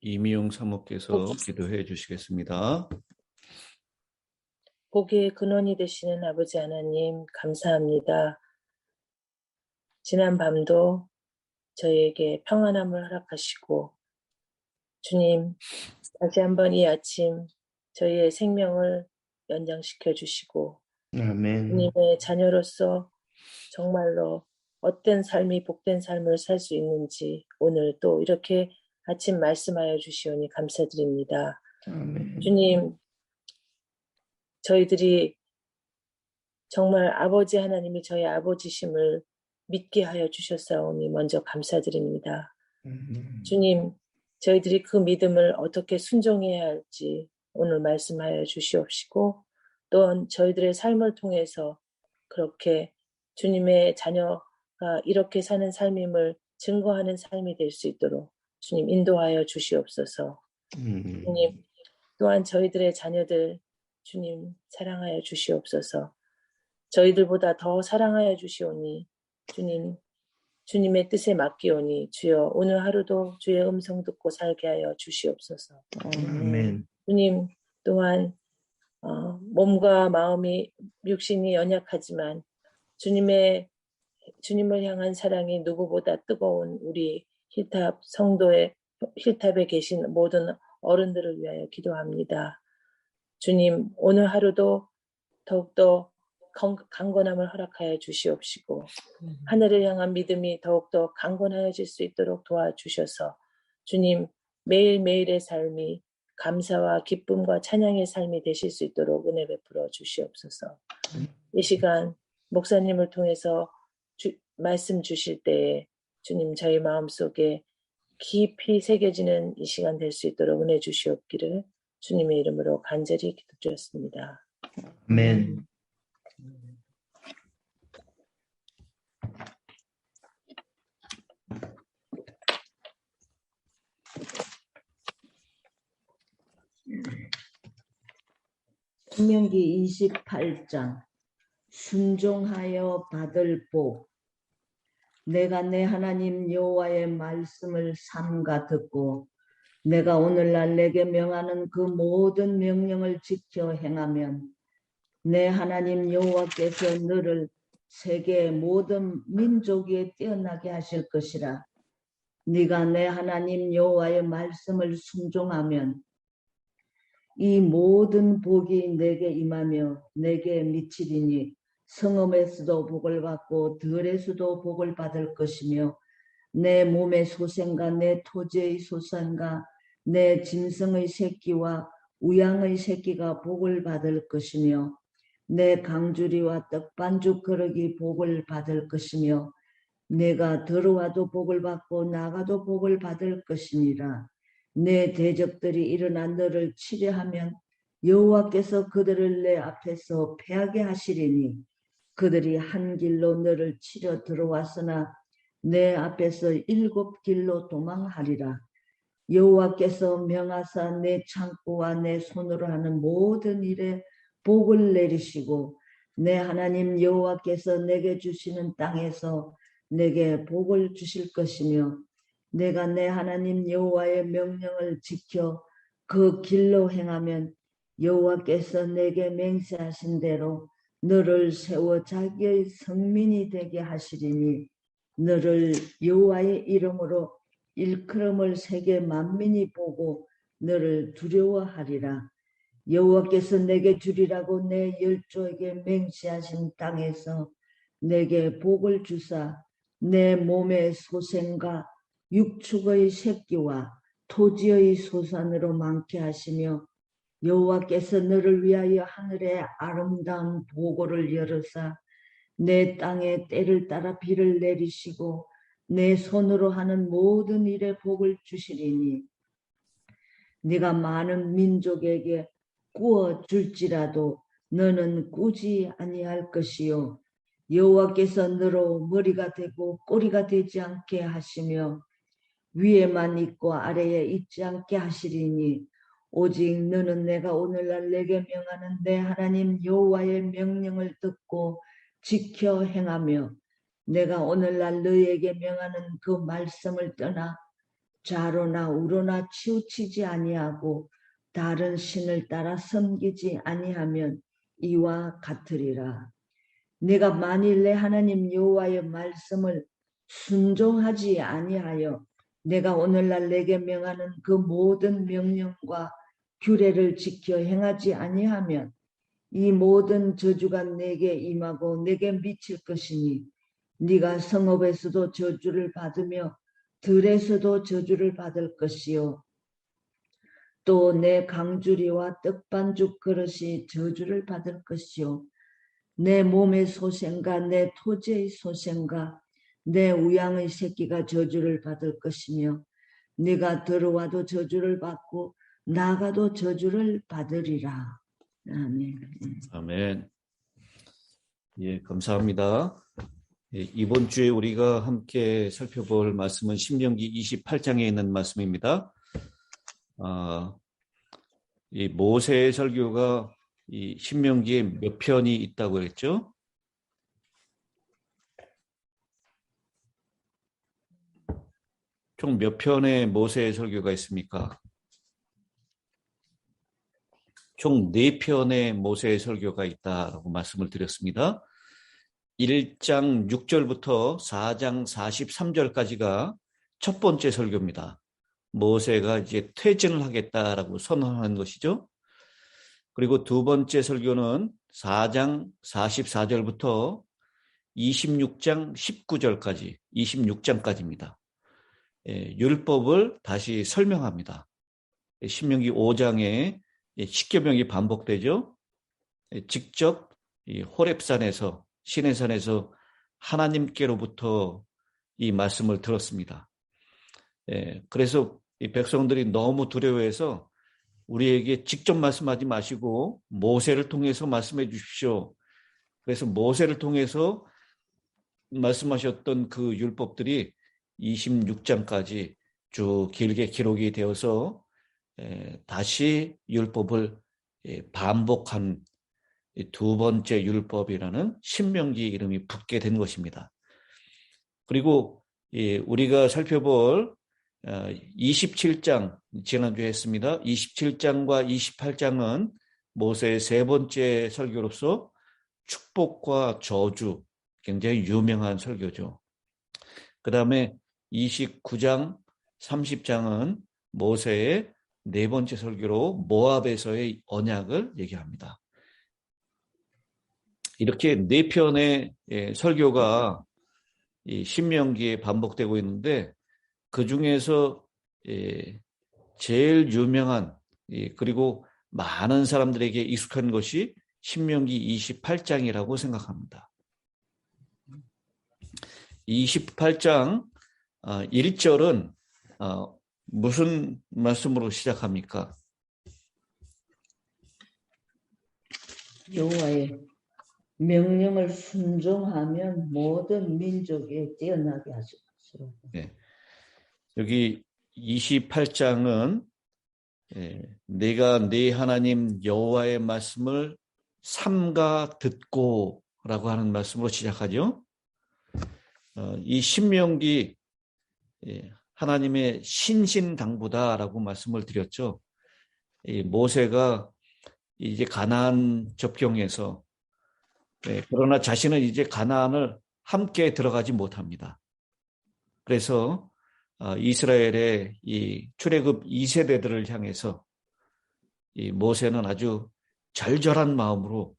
이미용 사모께서 기도해 주시겠습니다. 복의 근원이 되시는 아버지 하나님 감사합니다. 지난 밤도 저희에게 평안함을 허락하시고 주님 다시 한번 이 아침 저희의 생명을 연장시켜 주시고 아멘. 주님의 자녀로서 정말로 어떤 삶이 복된 삶을 살 수 있는지 오늘 또 이렇게 아침 말씀하여 주시오니 감사드립니다. 아멘. 주님, 저희들이 정말 아버지 하나님이 저희 아버지심을 믿게 하여 주셨사오니 먼저 감사드립니다. 주님, 저희들이 그 믿음을 어떻게 순종해야 할지 오늘 말씀하여 주시옵시고 또한 저희들의 삶을 통해서 그렇게 주님의 자녀가 이렇게 사는 삶임을 증거하는 삶이 될 수 있도록 주님 인도하여 주시옵소서. 주님, 또한 저희들의 자녀들 주님 사랑하여 주시옵소서. 저희들보다 더 사랑하여 주시오니 주님, 주님의 뜻에 맡기오니 주여 오늘 하루도 주의 음성 듣고 살게 하여 주시옵소서. 아멘. 주님 또한 몸과 마음이 육신이 연약하지만 주님을 향한 사랑이 누구보다 뜨거운 우리 힐탑 성도의 힐탑에 계신 모든 어른들을 위하여 기도합니다. 주님 오늘 하루도 더욱더 강건함을 허락하여 주시옵시고 하늘을 향한 믿음이 더욱더 강건하여질 수 있도록 도와주셔서 주님 매일매일의 삶이 감사와 기쁨과 찬양의 삶이 되실 수 있도록 은혜 베풀어 주시옵소서. 이 시간 목사님을 통해서 말씀 주실 때에 주님 저희 마음속에 깊이 새겨지는 이 시간 될 수 있도록 은혜 주시옵기를 주님의 이름으로 간절히 기도드렸습니다. 아멘. 신명기 28장 순종하여 받을 복. 내가 내 하나님 여호와의 말씀을 삼가 듣고 내가 오늘날 내게 명하는 그 모든 명령을 지켜 행하면 내 하나님 여호와께서 너를 세계의 모든 민족 위에 뛰어나게 하실 것이라. 네가 내 하나님 여호와의 말씀을 순종하면 이 모든 복이 내게 임하며 내게 미치리니 성읍에서도 복을 받고 들에서도 복을 받을 것이며 내 몸의 소생과 내 토지의 소산과 내 짐승의 새끼와 우양의 새끼가 복을 받을 것이며 내 강주리와 떡반죽 그릇이 복을 받을 것이며 내가 들어와도 복을 받고 나가도 복을 받을 것이니라. 내 대적들이 일어나 너를 치려하면 여호와께서 그들을 내 앞에서 패하게 하시리니 그들이 한 길로 너를 치려 들어왔으나 내 앞에서 7 길로 도망하리라. 여호와께서 명하사 내 창고와 내 손으로 하는 모든 일에 복을 내리시고 내 하나님 여호와께서 내게 주시는 땅에서 내게 복을 주실 것이며 내가 내 하나님 여호와의 명령을 지켜 그 길로 행하면 여호와께서 내게 맹세하신 대로 너를 세워 자기의 성민이 되게 하시리니 너를 여호와의 이름으로 일컬음을 세계 만민이 보고 너를 두려워하리라. 여호와께서 내게 주리라고 내 열조에게 맹세하신 땅에서 내게 복을 주사 내 몸의 소생과 육축의 새끼와 토지의 소산으로 많게 하시며 여호와께서 너를 위하여 하늘의 아름다운 보고를 열으사 내 땅에 때를 따라 비를 내리시고 내 손으로 하는 모든 일에 복을 주시리니 네가 많은 민족에게 꾸어 줄지라도 너는 꾸지 아니할 것이요 여호와께서 너로 머리가 되고 꼬리가 되지 않게 하시며 위에만 있고 아래에 있지 않게 하시리니 오직 너는 내가 오늘날 내게 명하는 내 하나님 여호와의 명령을 듣고 지켜 행하며 내가 오늘날 너희에게 명하는 그 말씀을 떠나 좌로나 우로나 치우치지 아니하고 다른 신을 따라 섬기지 아니하면 이와 같으리라. 내가 만일 내 하나님 여호와의 말씀을 순종하지 아니하여 내가 오늘날 내게 명하는 그 모든 명령과 규례를 지켜 행하지 아니하면 이 모든 저주가 내게 임하고 내게 미칠 것이니 네가 성읍에서도 저주를 받으며 들에서도 저주를 받을 것이요 또 내 강주리와 떡반죽 그릇이 저주를 받을 것이요 내 몸의 소생과 내 토지의 소생과 내 우양의 새끼가 저주를 받을 것이며 네가 들어와도 저주를 받고 나가도 저주를 받으리라. 아멘. 아멘. 예, 감사합니다. 예, 이번 주에 우리가 함께 살펴볼 말씀은 신명기 28장에 있는 말씀입니다. 이 모세의 설교가 이 신명기에 몇 편이 있다고 했죠? 총 몇 편의 모세의 설교가 있습니까? 총 4편의 모세의 설교가 있다라고 말씀을 드렸습니다. 1장 6절부터 4장 43절까지가 첫 번째 설교입니다. 모세가 이제 퇴진을 하겠다라고 선언하는 것이죠. 그리고 두 번째 설교는 4장 44절부터 26장 19절까지, 26장까지입니다. 율법을 다시 설명합니다. 신명기 5장에 십계명이 반복되죠. 직접 이 호렙산에서, 시내산에서 하나님께로부터 이 말씀을 들었습니다. 그래서 이 백성들이 너무 두려워해서 우리에게 직접 말씀하지 마시고 모세를 통해서 말씀해 주십시오. 그래서 모세를 통해서 말씀하셨던 그 율법들이 26장까지 쭉 길게 기록이 되어서 다시 율법을 반복한 두 번째 율법이라는 신명기 이름이 붙게 된 것입니다. 그리고 우리가 살펴볼 27장, 지난주에 했습니다. 27장과 28장은 모세의 세 번째 설교로서 축복과 저주, 굉장히 유명한 설교죠. 그 다음에 29장, 30장은 모세의 네 번째 설교로 모압에서의 언약을 얘기합니다. 이렇게 네 편의 설교가 이 신명기에 반복되고 있는데 그 중에서 제일 유명한 그리고 많은 사람들에게 익숙한 것이 신명기 28장이라고 생각합니다. 28장 1절은 무슨 말씀으로 시작합니까? 여호와의 명령을 순종하면 모든 민족에 뛰어나게 하시고. 네. 여기 28장은 내가 네 하나님 여호와의 말씀을 삼가 듣고라고 하는 말씀으로 시작하죠. 이 신명기 하나님의 신신당부다라고 말씀을 드렸죠. 모세가 이제 가나안 접경에서 그러나 자신은 이제 가나안을 함께 들어가지 못합니다. 그래서 이스라엘의 이 출애굽 2세대들을 향해서 이 모세는 아주 절절한 마음으로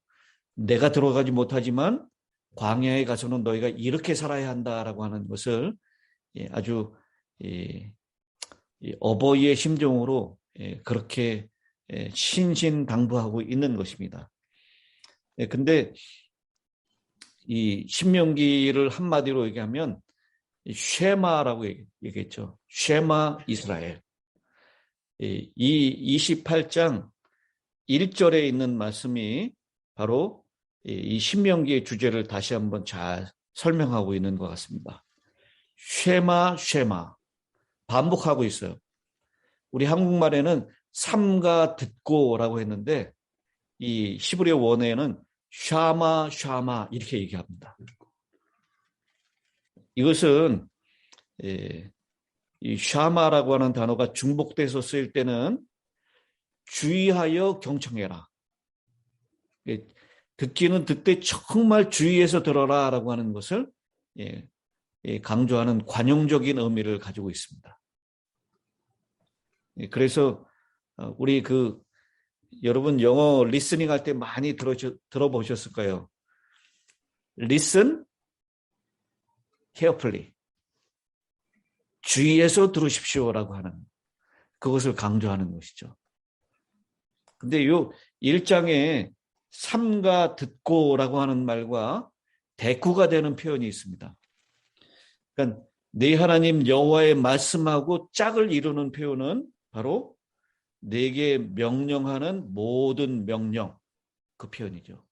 내가 들어가지 못하지만 광야에 가서는 너희가 이렇게 살아야 한다라고 하는 것을 아주 어버이의 심정으로 그렇게 신신당부하고 있는 것입니다. 근데 이 신명기를 한마디로 얘기하면 쉐마라고 얘기했죠. 쉐마 이스라엘. 이 28장 1절에 있는 말씀이 바로 이 신명기의 주제를 다시 한번 잘 설명하고 있는 것 같습니다. 쉐마 쉐마 반복하고 있어요. 우리 한국말에는 삼가 듣고라고 했는데 이 히브리어 원어에는 샤마 샤마 이렇게 얘기합니다. 이것은 이 샤마라고 하는 단어가 중복돼서 쓰일 때는 주의하여 경청해라. 듣기는 듣되 정말 주의해서 들어라라고 하는 것을 강조하는 관용적인 의미를 가지고 있습니다. 그래서 우리 여러분 영어 리스닝 할 때 많이 들어보셨을 거예요. Listen carefully. 주의해서 들으십시오라고 하는 그것을 강조하는 것이죠. 근데 요 1장에 삼가 듣고라고 하는 말과 대꾸가 되는 표현이 있습니다. 그러니까 네 하나님 여호와의 말씀하고 짝을 이루는 표현은 바로 네게 명령하는 모든 명령, 그 표현이죠.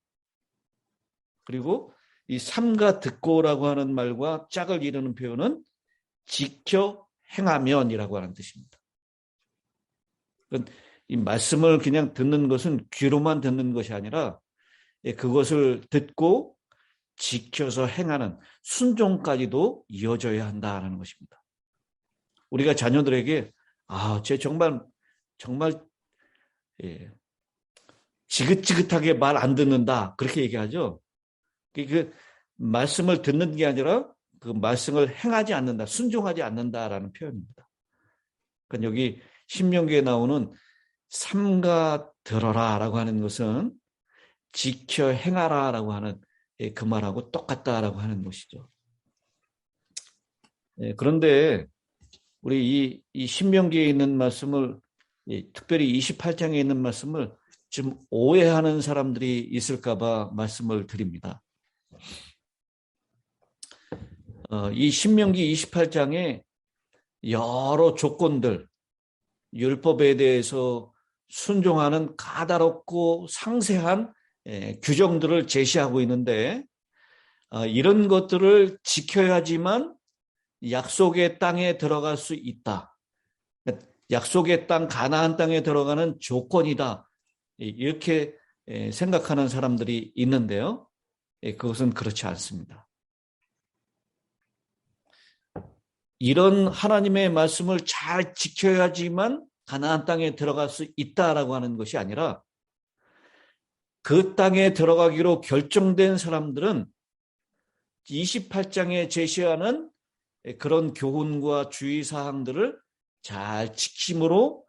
그리고 이 삼가 듣고라고 하는 말과 짝을 이루는 표현은 지켜 행하면이라고 하는 뜻입니다. 이 말씀을 그냥 듣는 것은 귀로만 듣는 것이 아니라 그것을 듣고 지켜서 행하는 순종까지도 이어져야 한다는 것입니다. 우리가 자녀들에게 쟤 정말 지긋지긋하게 말 안 듣는다 그렇게 얘기하죠. 그 말씀을 듣는 게 아니라 그 말씀을 행하지 않는다, 순종하지 않는다라는 표현입니다. 그러니까 여기 신명기에 나오는 삼가 들어라라고 하는 것은 지켜 행하라라고 하는 그 말하고 똑같다라고 하는 것이죠. 그런데 우리 이 신명기에 있는 말씀을 특별히 28장에 있는 말씀을 좀 오해하는 사람들이 있을까 봐 말씀을 드립니다. 이 신명기 28장에 여러 조건들, 율법에 대해서 순종하는 까다롭고 상세한 규정들을 제시하고 있는데 이런 것들을 지켜야지만 약속의 땅에 들어갈 수 있다. 약속의 땅, 가나안 땅에 들어가는 조건이다. 이렇게 생각하는 사람들이 있는데요. 그것은 그렇지 않습니다. 이런 하나님의 말씀을 잘 지켜야지만 가나안 땅에 들어갈 수 있다라고 하는 것이 아니라 그 땅에 들어가기로 결정된 사람들은 28장에 제시하는 그런 교훈과 주의사항들을 잘 지킴으로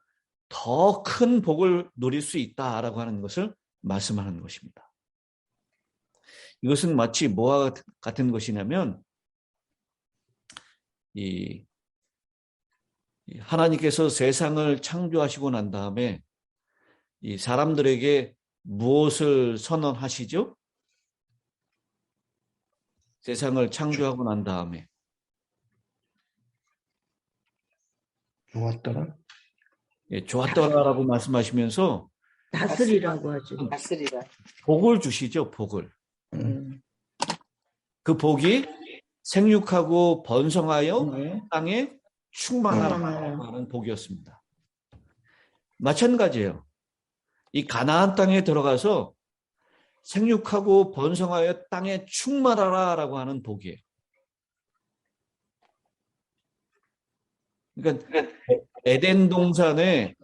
더 큰 복을 누릴 수 있다라고 하는 것을 말씀하는 것입니다. 이것은 마치 뭐와 같은 것이냐면 하나님께서 세상을 창조하시고 난 다음에 이 사람들에게 무엇을 선언하시죠? 세상을 창조하고 난 다음에 좋았더라. 좋았더라라고 말씀하시면서 다스리라고 하죠. 다스리라. 복을 주시죠, 복을. 음. 그 복이 생육하고 번성하여 땅에 충만하라고 하는 복이었습니다. 마찬가지예요. 이 가나안 땅에 들어가서 생육하고 번성하여 땅에 충만하라라고 하는 복이에요. 그러니까 에덴 동산에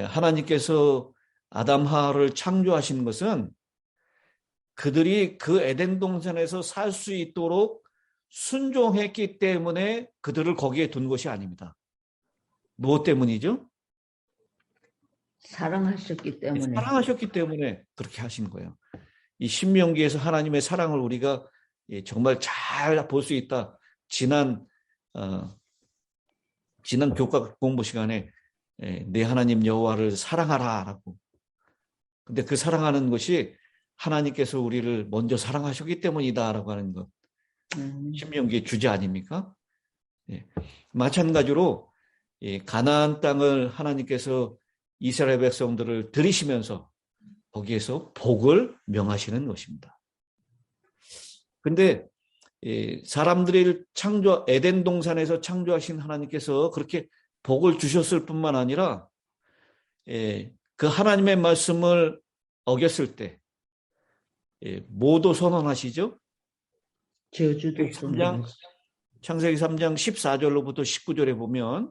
하나님께서 아담 하와를 창조하신 것은 그들이 그 에덴 동산에서 살 수 있도록 순종했기 때문에 그들을 거기에 둔 것이 아닙니다. 무엇 때문이죠? 사랑하셨기 때문에. 사랑하셨기 때문에 그렇게 하신 거예요. 이 신명기에서 하나님의 사랑을 우리가 정말 잘 볼 수 있다. 지난 교과 공부 시간에 내 하나님 여호와를 사랑하라라고. 근데 그 사랑하는 것이 하나님께서 우리를 먼저 사랑하셨기 때문이다라고 하는 것. 신명기의 주제 아닙니까? 마찬가지로 가나안 땅을 하나님께서 이스라엘 백성들을 들이시면서 거기에서 복을 명하시는 것입니다. 근데 사람들을 에덴 동산에서 창조하신 하나님께서 그렇게 복을 주셨을 뿐만 아니라 그 하나님의 말씀을 어겼을 때 뭐도 선언하시죠? 저주도 선언하시죠. 창세기 3장 14절로부터 19절에 보면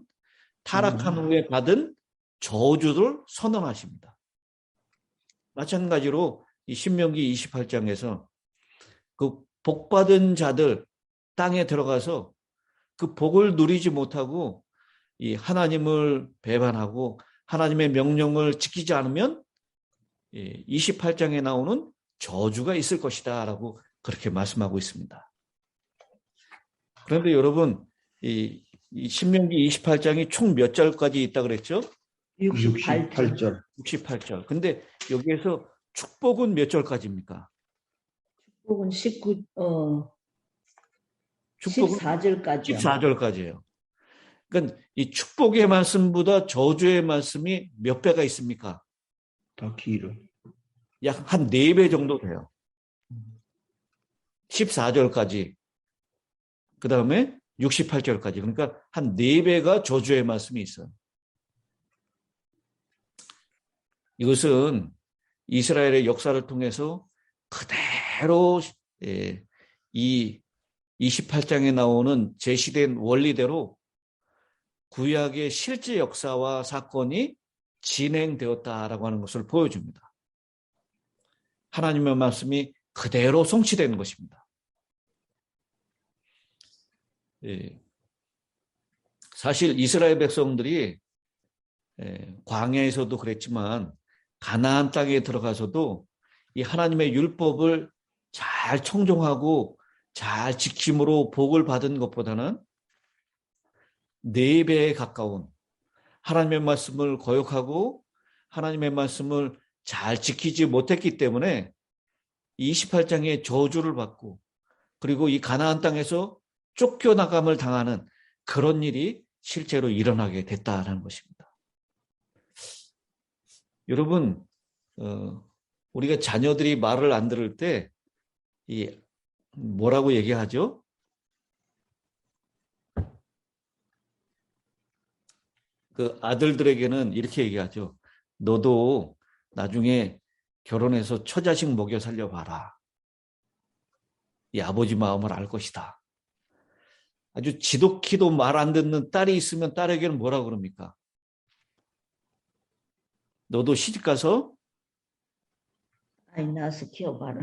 타락한 후에 받은 저주를 선언하십니다. 마찬가지로 이 신명기 28장에서 그 복받은 자들 땅에 들어가서 그 복을 누리지 못하고 이 하나님을 배반하고 하나님의 명령을 지키지 않으면 28장에 나오는 저주가 있을 것이다 라고 그렇게 말씀하고 있습니다. 그런데 여러분, 이 신명기 28장이 총 몇 절까지 있다 그랬죠? 68절. 68절. 근데 여기에서 축복은 몇 절까지입니까? 축복은 축복은 14절까지요. 14절까지예요. 그러니까 이 축복의 말씀보다 저주의 말씀이 몇 배가 있습니까? 더 길어. 약 한 4배 정도 돼요. 14절까지. 그 다음에 68절까지. 그러니까 한 4배가 저주의 말씀이 있어요. 이것은 이스라엘의 역사를 통해서 그대로 이 28장에 나오는 제시된 원리대로 구약의 실제 역사와 사건이 진행되었다라고 하는 것을 보여줍니다. 하나님의 말씀이 그대로 성취되는 것입니다. 사실 이스라엘 백성들이 광야에서도 그랬지만 가나안 땅에 들어가서도 이 하나님의 율법을 잘 청종하고 잘 지킴으로 복을 받은 것보다는 4배에 가까운 하나님의 말씀을 거역하고 하나님의 말씀을 잘 지키지 못했기 때문에 28장의 저주를 받고 그리고 이 가나안 땅에서 쫓겨나감을 당하는 그런 일이 실제로 일어나게 됐다는 것입니다. 여러분, 우리가 자녀들이 말을 안 들을 때 뭐라고 얘기하죠? 그 아들들에게는 이렇게 얘기하죠. 너도 나중에 결혼해서 처자식 먹여 살려봐라. 이 아버지 마음을 알 것이다. 아주 지독히도 말 안 듣는 딸이 있으면 딸에게는 뭐라고 그럽니까? 너도 시집가서 아이 낳아서 키워봐라.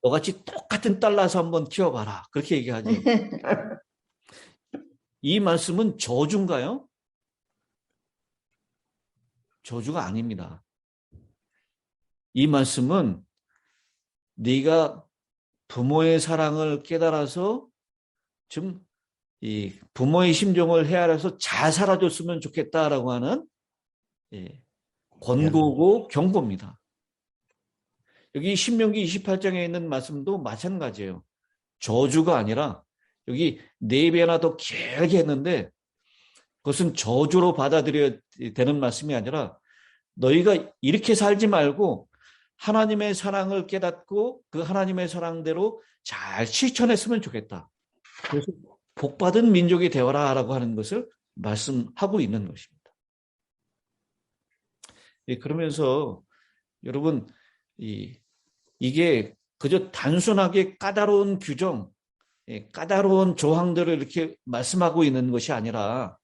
너같이 똑같은 딸 낳아서 한번 키워봐라. 그렇게 얘기하죠. 이 말씀은 저주인가요? 저주가 아닙니다. 이 말씀은 네가 부모의 사랑을 깨달아서 좀 이 부모의 심정을 헤아려서 잘 살아줬으면 좋겠다라고 하는 권고고 경고입니다. 여기 신명기 28장에 있는 말씀도 마찬가지예요. 저주가 아니라 여기 4배나 더 길게 했는데 그것은 저주로 받아들여야 되는 말씀이 아니라 너희가 이렇게 살지 말고 하나님의 사랑을 깨닫고 그 하나님의 사랑대로 잘 실천했으면 좋겠다. 그래서 복받은 민족이 되어라라고 하는 것을 말씀하고 있는 것입니다. 그러면서 여러분 이게 그저 단순하게 까다로운 규정, 까다로운 조항들을 이렇게 말씀하고 있는 것이 아니라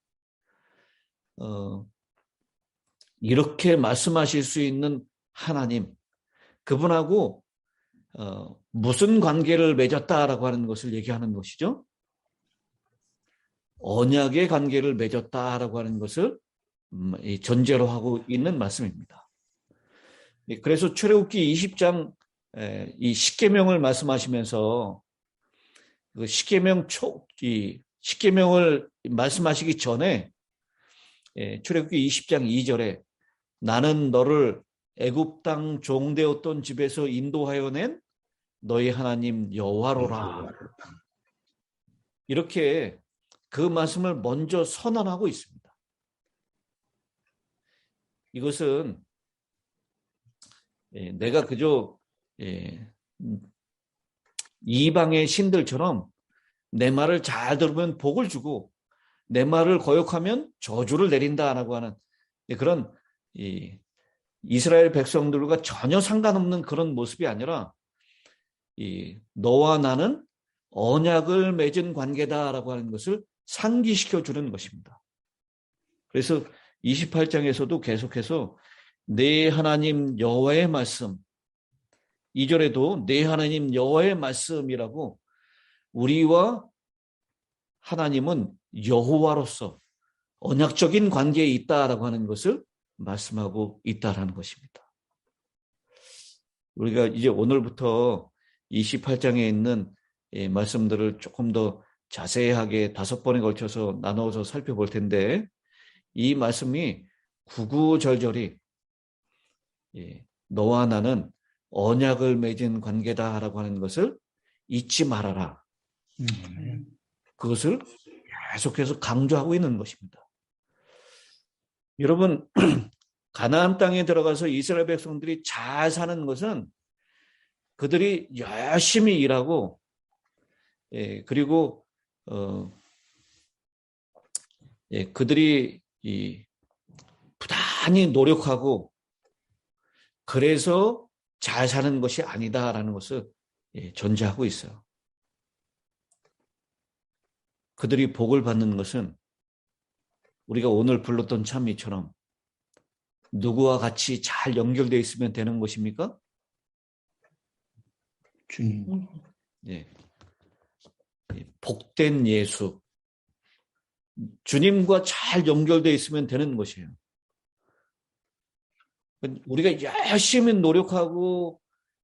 이렇게 말씀하실 수 있는 하나님, 그분하고 무슨 관계를 맺었다라고 하는 것을 얘기하는 것이죠. 언약의 관계를 맺었다라고 하는 것을 전제로 하고 있는 말씀입니다. 그래서 출애굽기 20장 이 십계명을 말씀하시면서 그 십계명을 말씀하시기 전에 출애굽기 20장 2절에 나는 너를 애굽 땅 종되었던 집에서 인도하여 낸 너희 하나님 여호와로라. 이렇게 그 말씀을 먼저 선언하고 있습니다. 이것은 내가 그저 이방의 신들처럼 내 말을 잘 들으면 복을 주고 내 말을 거역하면 저주를 내린다라고 하는 그런 이스라엘 백성들과 전혀 상관없는 그런 모습이 아니라 너와 나는 언약을 맺은 관계다라고 하는 것을 상기시켜 주는 것입니다. 그래서 28장에서도 계속해서 내 하나님 여호와의 말씀, 2절에도 내 하나님 여호와의 말씀이라고 우리와 하나님은 여호와로서 언약적인 관계에 있다라고 하는 것을 말씀하고 있다라는 것입니다. 우리가 이제 오늘부터 28장에 있는 말씀들을 조금 더 자세하게 5번에 걸쳐서 나눠서 살펴볼 텐데, 이 말씀이 구구절절히 너와 나는 언약을 맺은 관계다라고 하는 것을 잊지 말아라. 그것을 계속해서 강조하고 있는 것입니다. 여러분, 가나안 땅에 들어가서 이스라엘 백성들이 잘 사는 것은 그들이 열심히 일하고, 그리고 그들이 부단히 노력하고, 그래서 잘 사는 것이 아니다라는 것을 전제하고 있어요. 그들이 복을 받는 것은 우리가 오늘 불렀던 찬미처럼 누구와 같이 잘 연결되어 있으면 되는 것입니까? 주님. 복된 예수. 주님과 잘 연결되어 있으면 되는 것이에요. 우리가 열심히 노력하고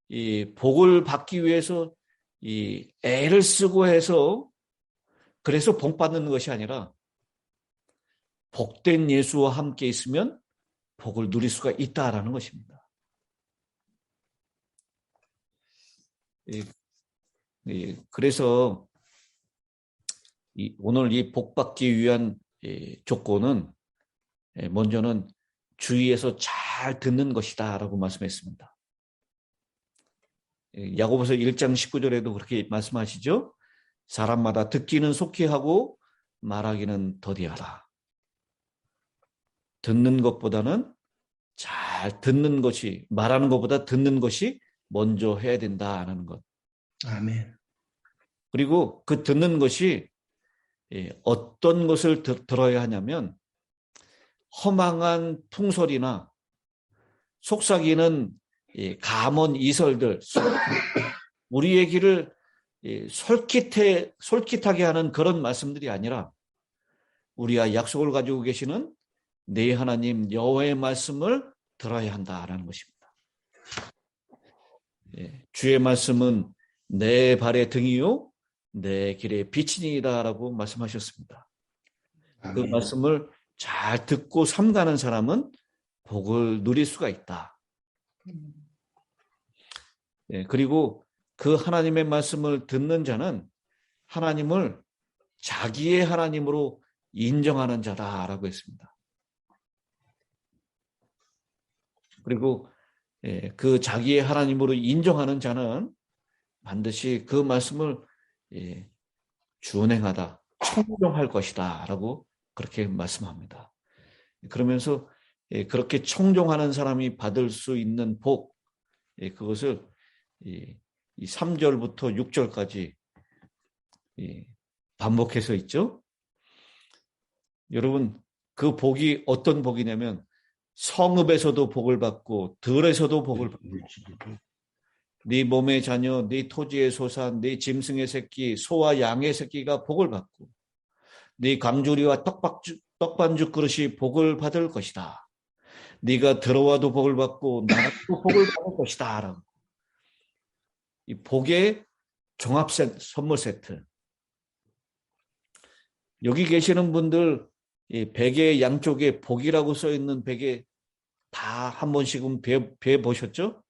이 복을 받기 위해서 이 애를 쓰고 해서 그래서 복 받는 것이 아니라 복된 예수와 함께 있으면 복을 누릴 수가 있다라는 것입니다. 그래서 오늘 이 복 받기 위한 조건은 먼저는 주위에서 잘 듣는 것이다라고 말씀했습니다. 야고보서 1장 19절에도 그렇게 말씀하시죠. 사람마다 듣기는 속히 하고 말하기는 더디하라. 듣는 것보다는 잘 듣는 것이, 말하는 것보다 듣는 것이 먼저 해야 된다는 것. 아멘. 그리고 그 듣는 것이 어떤 것을 들어야 하냐면 허망한 풍설이나 속삭이는 감언 이설들, 우리의 귀를 솔깃하게 하는 그런 말씀들이 아니라 우리가 약속을 가지고 계시는 내 하나님 여호와의 말씀을 들어야 한다라는 것입니다. 주의 말씀은 내 발의 등이요 내 길의 빛이니이다라고 말씀하셨습니다. 그 말씀을 잘 듣고 삼가는 사람은 복을 누릴 수가 있다. 그리고 그 하나님의 말씀을 듣는 자는 하나님을 자기의 하나님으로 인정하는 자다라고 했습니다. 그리고 그 자기의 하나님으로 인정하는 자는 반드시 그 말씀을 준행하다, 청종할 것이다 라고 그렇게 말씀합니다. 그러면서 그렇게 청종하는 사람이 받을 수 있는 복, 그것을 이 3절부터 6절까지 반복해서 있죠. 여러분, 그 복이 어떤 복이냐면 성읍에서도 복을 받고 들에서도 복을 받고 네 몸의 자녀, 네 토지의 소사, 네 짐승의 새끼, 소와 양의 새끼가 복을 받고 네 강주리와 떡반죽 그릇이 복을 받을 것이다. 네가 들어와도 복을 받고 나가도 복을 받을 것이다. 라고. 이 복의 종합 선물 세트. 여기 계시는 분들 이 베개 양쪽에 복이라고 써 있는 베개 다 한 번씩은 배 보셨죠?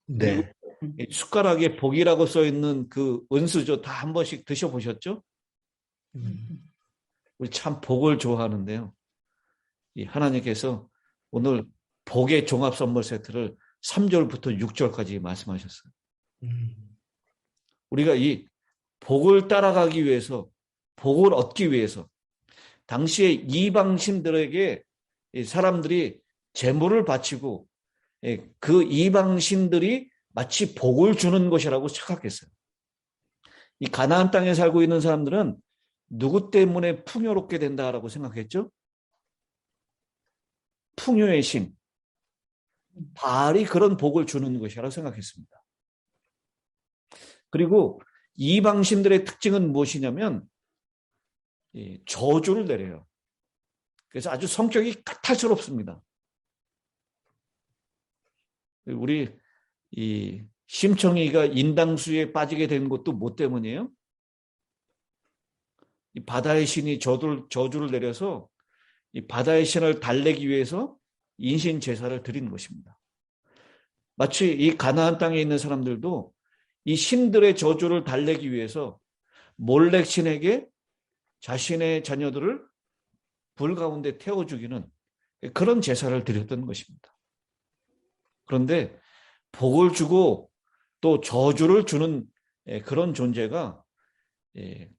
네. 숟가락에 복이라고 써 있는 그 은수저 다 한 번씩 드셔 보셨죠? 우리 참 복을 좋아하는데요. 이 하나님께서 오늘 복의 종합 선물 세트를 3절부터 6절까지 말씀하셨어요. 우리가 이 복을 따라가기 위해서, 복을 얻기 위해서 당시에 이방신들에게 사람들이 제물을 바치고 그 이방신들이 마치 복을 주는 것이라고 착각했어요. 이 가나안 땅에 살고 있는 사람들은 누구 때문에 풍요롭게 된다라고 생각했죠? 풍요의 신, 바알이 그런 복을 주는 것이라고 생각했습니다. 그리고 이방신들의 특징은 무엇이냐면 저주를 내려요. 그래서 아주 성격이 까탈스럽습니다. 우리 이 심청이가 인당수에 빠지게 된 것도 뭐 때문이에요? 이 바다의 신이 저주를 내려서 이 바다의 신을 달래기 위해서 인신 제사를 드리는 것입니다. 마치 이 가나안 땅에 있는 사람들도 이 신들의 저주를 달래기 위해서 몰렉 신에게 자신의 자녀들을 불 가운데 태워 죽이는 그런 제사를 드렸던 것입니다. 그런데 복을 주고 또 저주를 주는 그런 존재가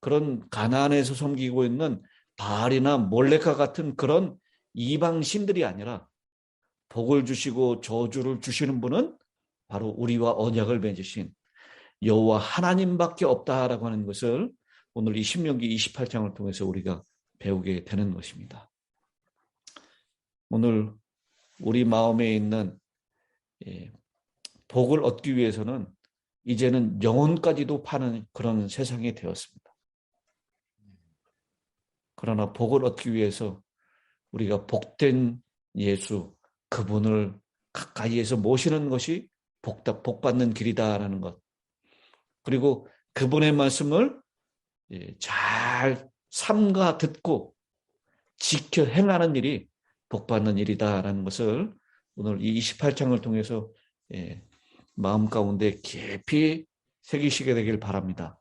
그런 가나안에서 섬기고 있는 바알이나 몰렉과 같은 그런 이방 신들이 아니라 복을 주시고 저주를 주시는 분은 바로 우리와 언약을 맺으신 여호와 하나님밖에 없다라고 하는 것을 오늘 이 신명기 28장을 통해서 우리가 배우게 되는 것입니다. 오늘 우리 마음에 있는 복을 얻기 위해서는 이제는 영혼까지도 파는 그런 세상이 되었습니다. 그러나 복을 얻기 위해서 우리가 복된 예수, 그분을 가까이에서 모시는 것이 복받는 길이다라는 것. 그리고 그분의 말씀을 잘 삼가 듣고 지켜 행하는 일이 복받는 일이다라는 것을 오늘 이 28장을 통해서 마음 가운데 깊이 새기시게 되길 바랍니다.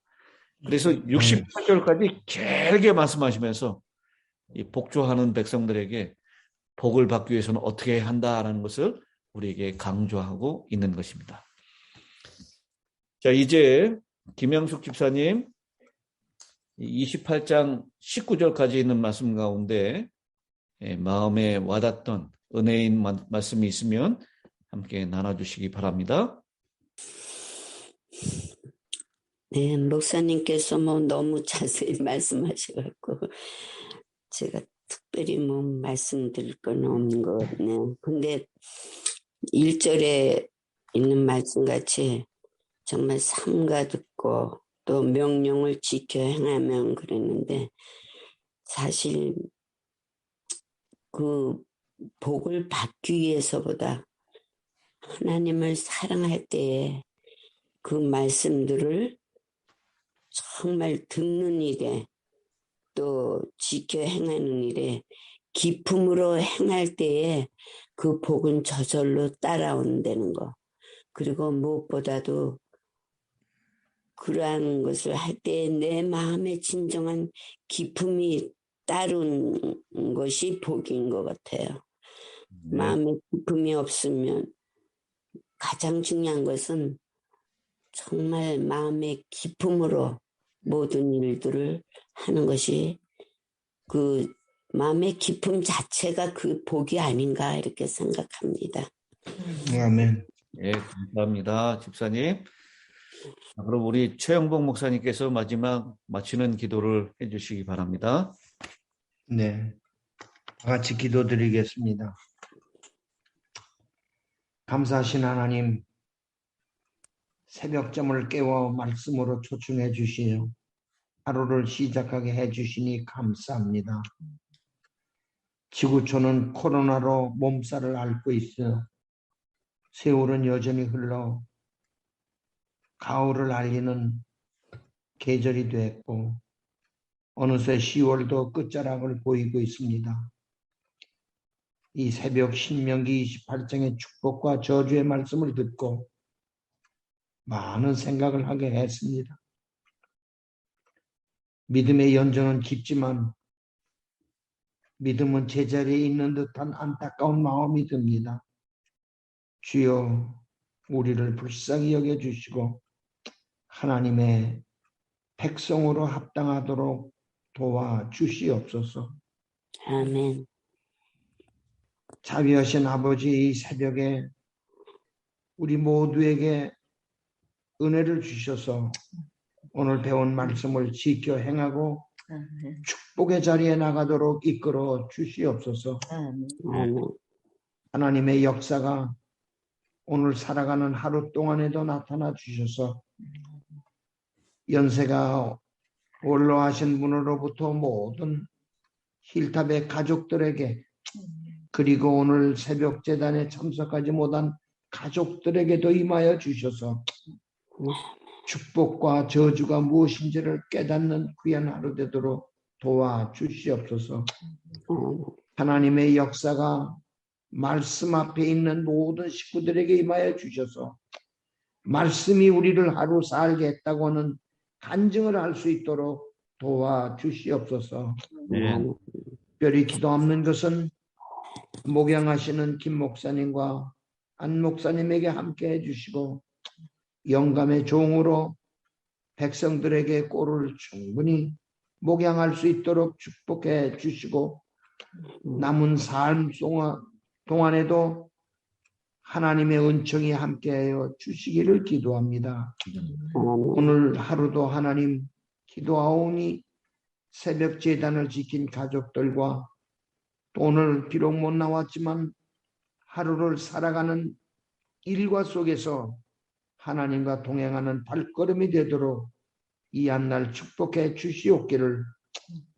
그래서 68절까지 길게 말씀하시면서 이 복조하는 백성들에게 복을 받기 위해서는 어떻게 해야 한다라는 것을 우리에게 강조하고 있는 것입니다. 자, 이제 김영숙 집사님 28장 19절까지 있는 말씀 가운데 마음에 와닿던 은혜인 말씀이 있으면 함께 나눠주시기 바랍니다. 네, 목사님께서 너무 자세히 말씀하셔갖고 제가 특별히 말씀드릴 건 없는 것 같네요. 근데 1절에 있는 말씀같이 정말 삼가 듣고 또 명령을 지켜 행하면 그랬는데 사실 그 복을 받기 위해서보다 하나님을 사랑할 때에 그 말씀들을 정말 듣는 일에 또 지켜 행하는 일에 기쁨으로 행할 때에 그 복은 저절로 따라온다는 거. 그리고 무엇보다도 그러한 것을 할 때 내 마음에 진정한 기쁨이 따른 것이 복인 것 같아요. 네. 마음에 기쁨이 없으면 가장 중요한 것은 정말 마음의 기쁨으로 모든 일들을 하는 것이 그 마음의 기쁨 자체가 그 복이 아닌가 이렇게 생각합니다. 아멘. 네, 감사합니다, 집사님. 그럼 우리 최영복 목사님께서 마지막 마치는 기도를 해주시기 바랍니다. 네, 다 같이 기도드리겠습니다. 감사하신 하나님, 새벽잠을 깨워 말씀으로 초청해 주시어 하루를 시작하게 해주시니 감사합니다. 지구촌은 코로나로 몸살을 앓고 있어 세월은 여전히 흘러 가을을 알리는 계절이 됐고 어느새 10월도 끝자락을 보이고 있습니다. 이 새벽 신명기 28장의 축복과 저주의 말씀을 듣고 많은 생각을 하게 했습니다. 믿음의 연전은 깊지만 믿음은 제자리에 있는 듯한 안타까운 마음이 듭니다. 주여 우리를 불쌍히 여겨주시고 하나님의 백성으로 합당하도록 도와주시옵소서. 아멘. 자비하신 아버지, 이 새벽에 우리 모두에게 은혜를 주셔서 오늘 배운 말씀을 지켜 행하고 아멘. 축복의 자리에 나가도록 이끌어 주시옵소서. 아멘. 하나님의 역사가 오늘 살아가는 하루 동안에도 나타나 주셔서 연세가 원로하신 분으로부터 모든 힐탑의 가족들에게 그리고 오늘 새벽 제단에 참석하지 못한 가족들에게도 임하여 주셔서 축복과 저주가 무엇인지를 깨닫는 귀한 하루 되도록 도와주시옵소서. 하나님의 역사가 말씀 앞에 있는 모든 식구들에게 임하여 주셔서 말씀이 우리를 하루 살게 했다고 하는 간증을 할 수 있도록 도와주시옵소서. 특별히 기도하는 것은 목양하시는 김 목사님과 안 목사님에게 함께 해주시고 영감의 종으로 백성들에게 꼴을 충분히 목양할 수 있도록 축복해 주시고 남은 삶 동안에도 하나님의 은총이 함께하여 주시기를 기도합니다. 오늘 하루도 하나님 기도하오니 새벽 제단을 지킨 가족들과 또 오늘 비록 못 나왔지만 하루를 살아가는 일과 속에서 하나님과 동행하는 발걸음이 되도록 이 한날 축복해 주시옵기를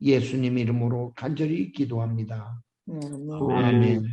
예수님 이름으로 간절히 기도합니다. 아멘.